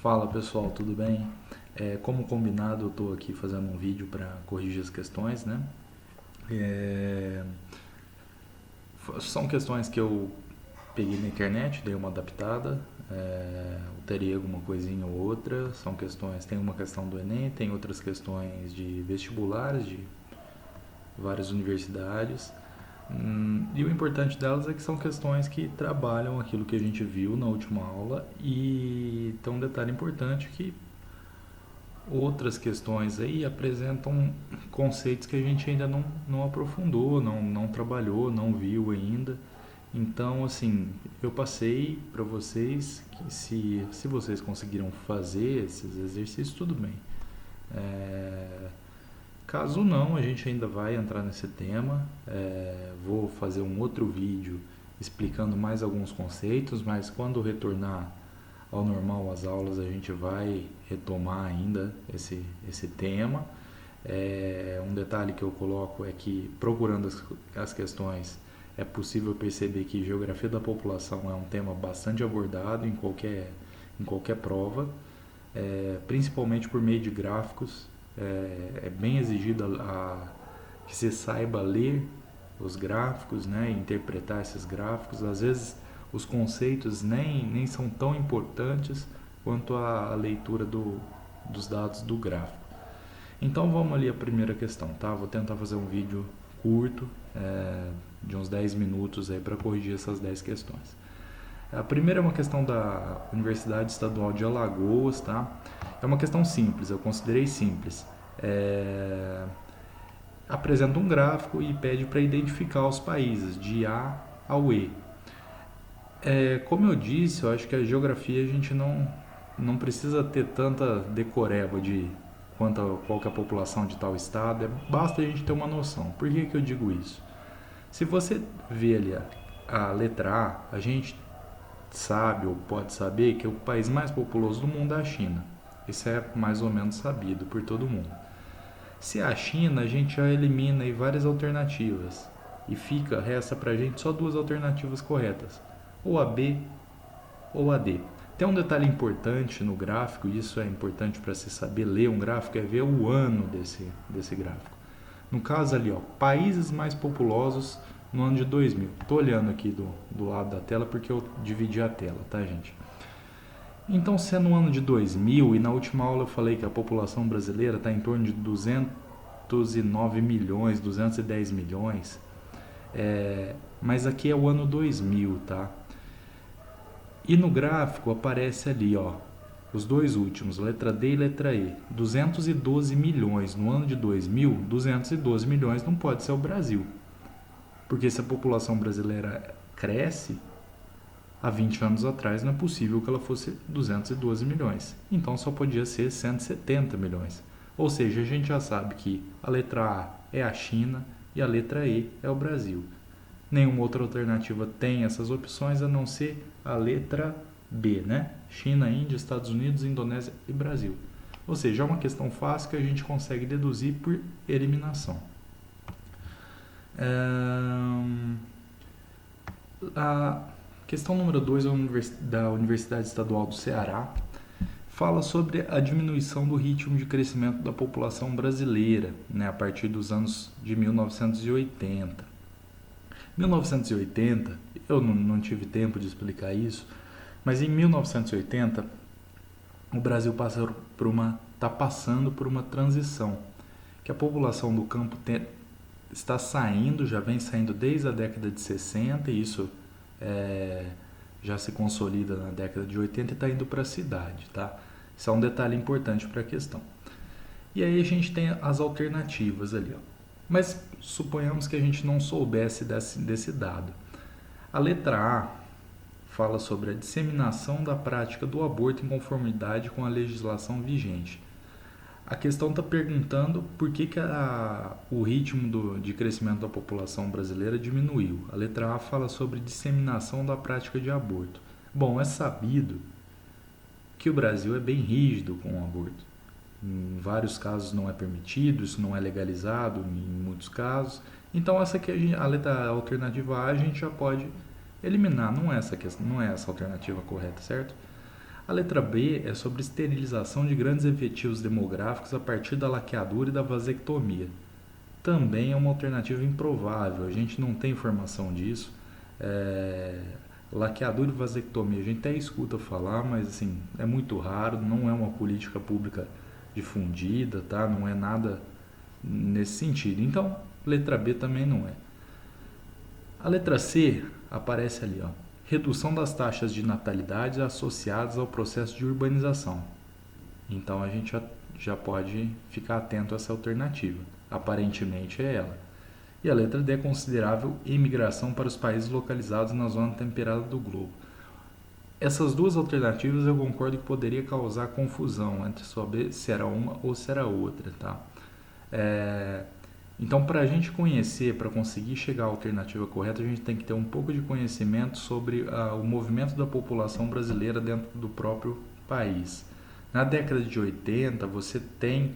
Fala pessoal, tudo bem? Como combinado, eu estou aqui fazendo um vídeo para corrigir as questões, né? É, São questões que eu peguei na internet, dei uma adaptada, alterei alguma coisinha ou outra. São questões, tem uma questão do Enem, tem outras questões de vestibulares de várias universidades. E o importante delas é que são questões que trabalham aquilo que a gente viu na última aula e tem um detalhe importante que outras questões aí apresentam conceitos que a gente ainda não aprofundou, não trabalhou, não viu ainda. Então, assim, eu passei para vocês que se vocês conseguiram fazer esses exercícios, tudo bem. É, Caso não, a gente ainda vai entrar nesse tema. Vou fazer um outro vídeo explicando mais alguns conceitos, mas quando retornar ao normal as aulas, a gente vai retomar ainda esse tema. Um detalhe que eu coloco é que, procurando as questões, é possível perceber que geografia da população é um tema bastante abordado em qualquer prova, principalmente por meio de gráficos. É bem exigido que se saiba ler os gráficos, né, e interpretar esses gráficos. Às vezes os conceitos nem são tão importantes quanto a leitura dos dados do gráfico. Então vamos ali a primeira questão, tá? Vou tentar fazer um vídeo curto, de uns 10 minutos aí para corrigir essas 10 questões. A primeira é uma questão da Universidade Estadual de Alagoas, tá? É uma questão simples, eu considerei simples. Apresenta um gráfico e pede para identificar os países de A ao E. Como eu disse, eu acho que a geografia a gente não precisa ter tanta decoreba de qual que é a população de tal estado, basta a gente ter uma noção. Por que eu digo isso? Se você vê ali a letra A gente sabe ou pode saber que o país mais populoso do mundo é a China. Isso é mais ou menos sabido por todo mundo. Se é a China, a gente já elimina aí várias alternativas e resta pra gente só duas alternativas corretas, ou a B ou a D. Tem um detalhe importante no gráfico, e isso é importante para se saber ler um gráfico, é ver o ano desse gráfico. No caso ali, ó, países mais populosos no ano de 2000. Estou olhando aqui do lado da tela porque eu dividi a tela, tá, gente? Então, se é no ano de 2000, e na última aula eu falei que a população brasileira está em torno de 209 milhões, 210 milhões, mas aqui é o ano 2000, tá? E no gráfico aparece ali, ó, os dois últimos, letra D e letra E, 212 milhões. No ano de 2000, 212 milhões não pode ser o Brasil. Porque se a população brasileira cresce, há 20 anos atrás não é possível que ela fosse 212 milhões. Então só podia ser 170 milhões. Ou seja, a gente já sabe que a letra A é a China e a letra E é o Brasil. Nenhuma outra alternativa tem essas opções a não ser a letra B, né? China, Índia, Estados Unidos, Indonésia e Brasil. Ou seja, é uma questão fácil que a gente consegue deduzir por eliminação. A questão número 2 da Universidade Estadual do Ceará fala sobre a diminuição do ritmo de crescimento da população brasileira, né, a partir dos anos de 1980. 1980, eu não tive tempo de explicar isso, mas em 1980 o Brasil está passando por uma transição, que a população do campo está saindo, já vem saindo desde a década de 60, e isso já se consolida na década de 80 e está indo para a cidade, tá? Isso é um detalhe importante para a questão. E aí a gente tem as alternativas ali, ó. Mas suponhamos que a gente não soubesse desse dado. A letra A fala sobre a disseminação da prática do aborto em conformidade com a legislação vigente. A questão está perguntando por que o ritmo de crescimento da população brasileira diminuiu. A letra A fala sobre disseminação da prática de aborto. Bom, é sabido que o Brasil é bem rígido com o aborto. Em vários casos não é permitido, isso não é legalizado em muitos casos. Então essa aqui a letra alternativa A a gente já pode eliminar, não é essa alternativa correta, certo? A letra B é sobre esterilização de grandes efetivos demográficos a partir da laqueadura e da vasectomia. Também é uma alternativa improvável, a gente não tem informação disso. Laqueadura e vasectomia, a gente até escuta falar, mas assim, é muito raro, não é uma política pública difundida, tá? Não é nada nesse sentido. Então, letra B também não é. A letra C aparece ali, ó. Redução das taxas de natalidade associadas ao processo de urbanização. Então a gente já pode ficar atento a essa alternativa. Aparentemente é ela. E a letra D é considerável imigração para os países localizados na zona temperada do globo. Essas duas alternativas eu concordo que poderia causar confusão entre saber se era uma ou se era outra, tá? Então, para a gente conhecer, para conseguir chegar à alternativa correta, a gente tem que ter um pouco de conhecimento sobre o movimento da população brasileira dentro do próprio país. Na década de 80, você tem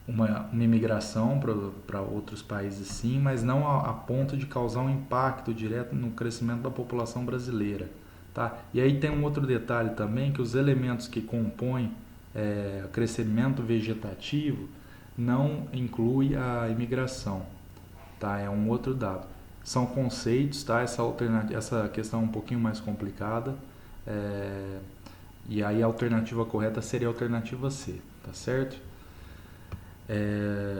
uma imigração para outros países, sim, mas não a ponto de causar um impacto direto no crescimento da população brasileira. Tá? E aí tem um outro detalhe também, que os elementos que compõem crescimento vegetativo não inclui a imigração, tá? É um outro dado. São conceitos, tá? Essa questão é um pouquinho mais complicada, e aí a alternativa correta seria a alternativa C, tá certo?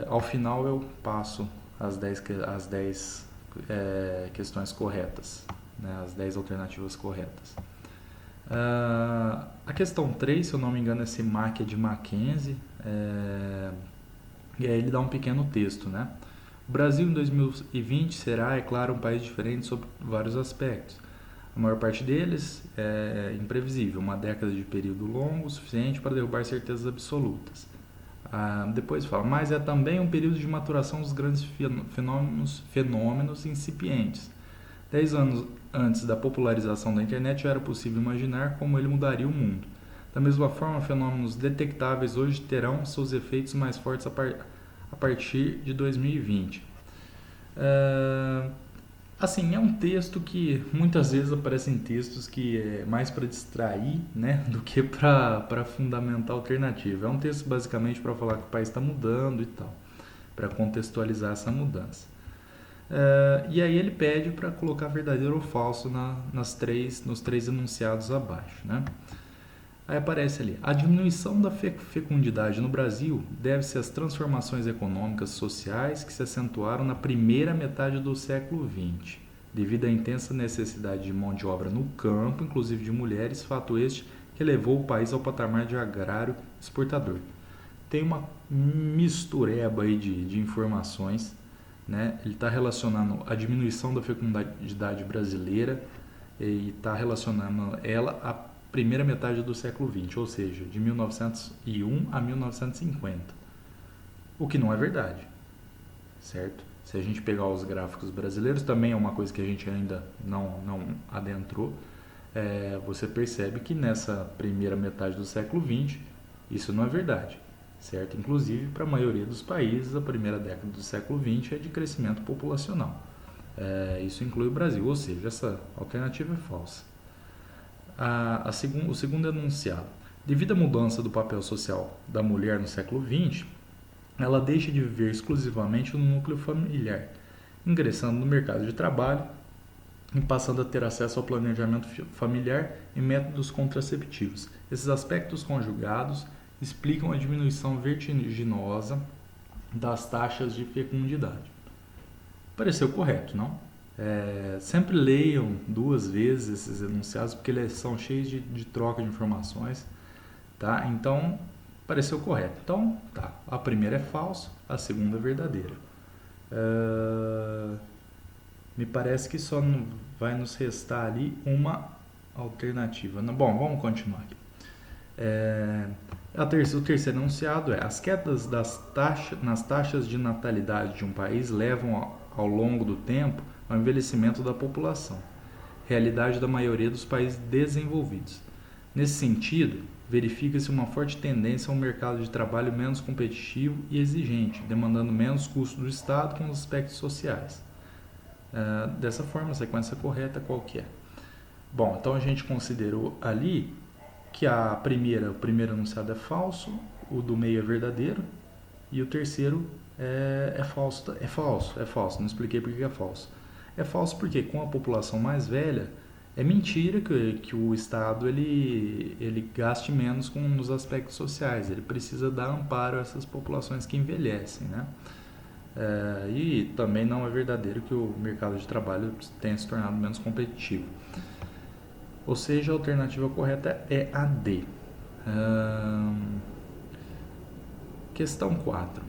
Ao final eu passo as 10 questões corretas, né? As 10 alternativas corretas. A questão 3, se eu não me engano, esse MAC é de Mackenzie, e aí ele dá um pequeno texto, né? O Brasil em 2020 será, é claro, um país diferente sob vários aspectos. A maior parte deles é imprevisível, uma década de período longo o suficiente para derrubar certezas absolutas. Depois fala, mas é também um período de maturação dos grandes fenômenos incipientes. 10 anos antes da popularização da internet já era possível imaginar como ele mudaria o mundo. Da mesma forma, fenômenos detectáveis hoje terão seus efeitos mais fortes a partir de 2020. Assim, é um texto que muitas vezes aparecem textos que é mais para distrair, né, do que para fundamentar a alternativa. É um texto basicamente para falar que o país está mudando e tal, para contextualizar essa mudança. E aí ele pede para colocar verdadeiro ou falso nos três enunciados abaixo, né? Aí aparece ali, a diminuição da fecundidade no Brasil deve-se às transformações econômicas e sociais que se acentuaram na primeira metade do século XX, devido à intensa necessidade de mão de obra no campo, inclusive de mulheres, fato este que levou o país ao patamar de agrário exportador. Tem uma mistureba aí de informações, né? Ele está relacionando a diminuição da fecundidade brasileira e está relacionando ela à primeira metade do século XX, ou seja, de 1901 a 1950. O que não é verdade, certo? Se a gente pegar os gráficos brasileiros, também é uma coisa que a gente ainda não adentrou, você percebe que nessa primeira metade do século XX, isso não é verdade, certo? Inclusive, para a maioria dos países, a primeira década do século XX é de crescimento populacional. Isso inclui o Brasil, ou seja, essa alternativa é falsa. O segundo enunciado. Devido à mudança do papel social da mulher no século XX, ela deixa de viver exclusivamente no núcleo familiar, ingressando no mercado de trabalho e passando a ter acesso ao planejamento familiar e métodos contraceptivos. Esses aspectos conjugados explicam a diminuição vertiginosa das taxas de fecundidade. Pareceu correto, não? Sempre leiam 2 vezes esses enunciados, porque eles são cheios de troca de informações, tá? Então, pareceu correto. Então, tá, a primeira é falso, a segunda é verdadeira. Me parece que só vai nos restar ali uma alternativa. Bom, vamos continuar aqui. O terceiro enunciado é: as quedas nas taxas de natalidade de um país levam ao longo do tempo ao envelhecimento da população, realidade da maioria dos países desenvolvidos. Nesse sentido, verifica-se uma forte tendência a um mercado de trabalho menos competitivo e exigente, demandando menos custo do Estado com os aspectos sociais. Dessa forma, a sequência correta qual que é? Bom, então a gente considerou ali que o primeiro enunciado é falso, o do meio é verdadeiro e o terceiro é falso. É falso. Não expliquei por que é falso. É falso porque com a população mais velha é mentira que o Estado ele gaste menos nos aspectos sociais. Ele precisa dar amparo a essas populações que envelhecem, né? E também não é verdadeiro que o mercado de trabalho tenha se tornado menos competitivo. Ou seja, a alternativa correta é a D. Questão 4.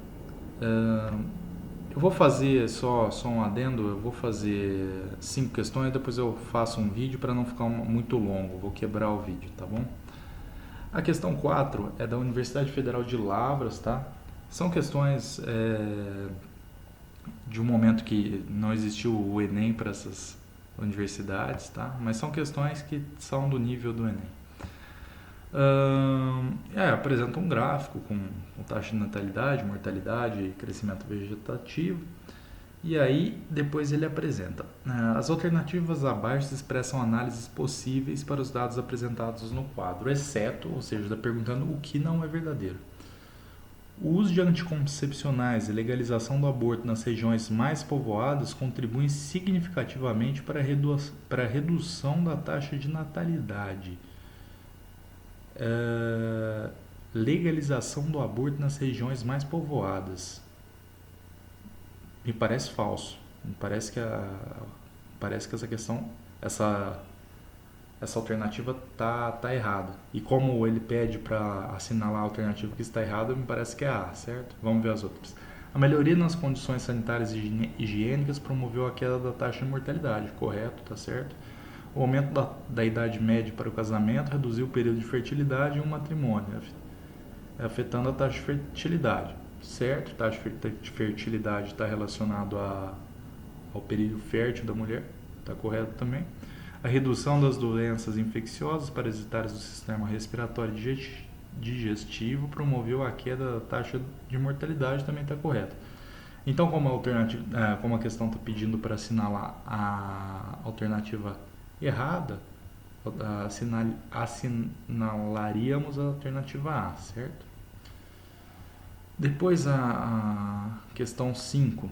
Eu vou fazer só um adendo, eu vou fazer 5 questões, depois eu faço um vídeo para não ficar muito longo, vou quebrar o vídeo, tá bom? A questão 4 é da Universidade Federal de Lavras, tá? São questões de um momento que não existiu o Enem para essas universidades, tá? Mas são questões que são do nível do Enem. Apresenta um gráfico com taxa de natalidade, mortalidade e crescimento vegetativo. E aí, depois ele apresenta. As alternativas abaixo expressam análises possíveis para os dados apresentados no quadro, exceto, ou seja, está perguntando o que não é verdadeiro. O uso de anticoncepcionais e legalização do aborto nas regiões mais povoadas contribuem significativamente para a redução da taxa de natalidade. Legalização do aborto nas regiões mais povoadas. Me parece falso. Me parece que essa questão, essa alternativa tá errada. E como ele pede para assinalar a alternativa que está errada, me parece que é A, certo? Vamos ver as outras. A melhoria nas condições sanitárias e higiênicas promoveu a queda da taxa de mortalidade, correto, tá certo? O aumento da idade média para o casamento reduziu o período de fertilidade em um matrimônio, afetando a taxa de fertilidade, certo? A taxa de fertilidade está relacionado ao período fértil da mulher, está correto também. A redução das doenças infecciosas parasitárias do sistema respiratório e digestivo promoveu a queda da taxa de mortalidade, também está correto. Então, como a questão está pedindo para assinalar a alternativa errada, assinalaríamos a alternativa A, certo? Depois a questão 5.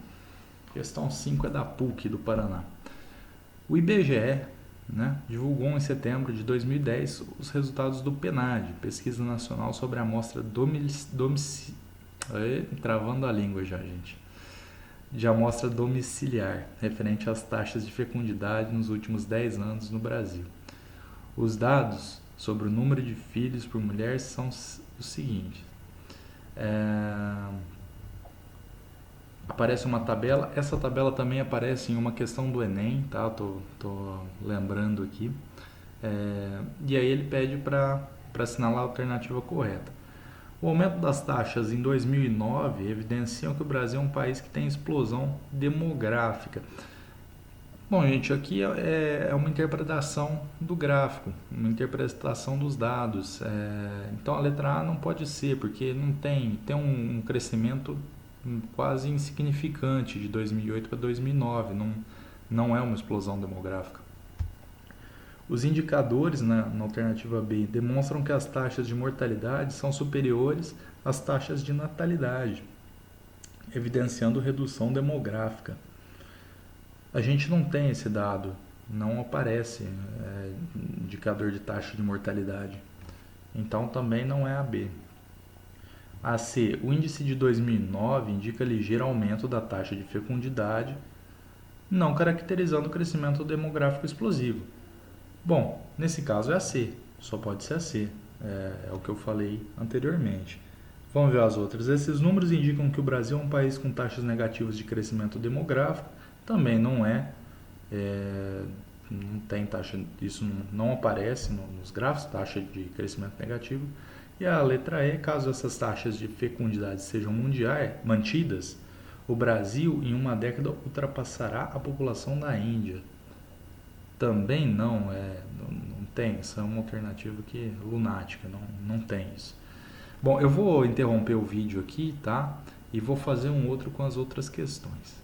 Questão 5 é da PUC do Paraná. O IBGE, divulgou em setembro de 2010 os resultados do PNAD, Pesquisa Nacional sobre a Amostra travando a língua já, gente. De amostra domiciliar, referente às taxas de fecundidade nos últimos 10 anos no Brasil. Os dados sobre o número de filhos por mulher são os seguintes. Aparece uma tabela, essa tabela também aparece em uma questão do Enem, tá? Tô lembrando aqui. E aí ele pede para assinalar a alternativa correta. O aumento das taxas em 2009 evidenciam que o Brasil é um país que tem explosão demográfica. Bom, gente, aqui é uma interpretação do gráfico, uma interpretação dos dados. Então a letra A não pode ser, porque não tem um crescimento quase insignificante de 2008 para 2009, não é uma explosão demográfica. Os indicadores na alternativa B demonstram que as taxas de mortalidade são superiores às taxas de natalidade, evidenciando redução demográfica. A gente não tem esse dado, não aparece indicador de taxa de mortalidade, então também não é a B. A C, o índice de 2009 indica ligeiro aumento da taxa de fecundidade, não caracterizando o crescimento demográfico explosivo. Bom, nesse caso é a C, só pode ser a C, é o que eu falei anteriormente. Vamos ver as outras. Esses números indicam que o Brasil é um país com taxas negativas de crescimento demográfico, também não não tem taxa, isso não aparece nos gráficos, taxa de crescimento negativo. E a letra E, caso essas taxas de fecundidade sejam mantidas, o Brasil em uma década ultrapassará a população da Índia. Também não tem, essa é uma alternativa que lunática, não tem isso. Bom, eu vou interromper o vídeo aqui, tá? E vou fazer um outro com as outras questões.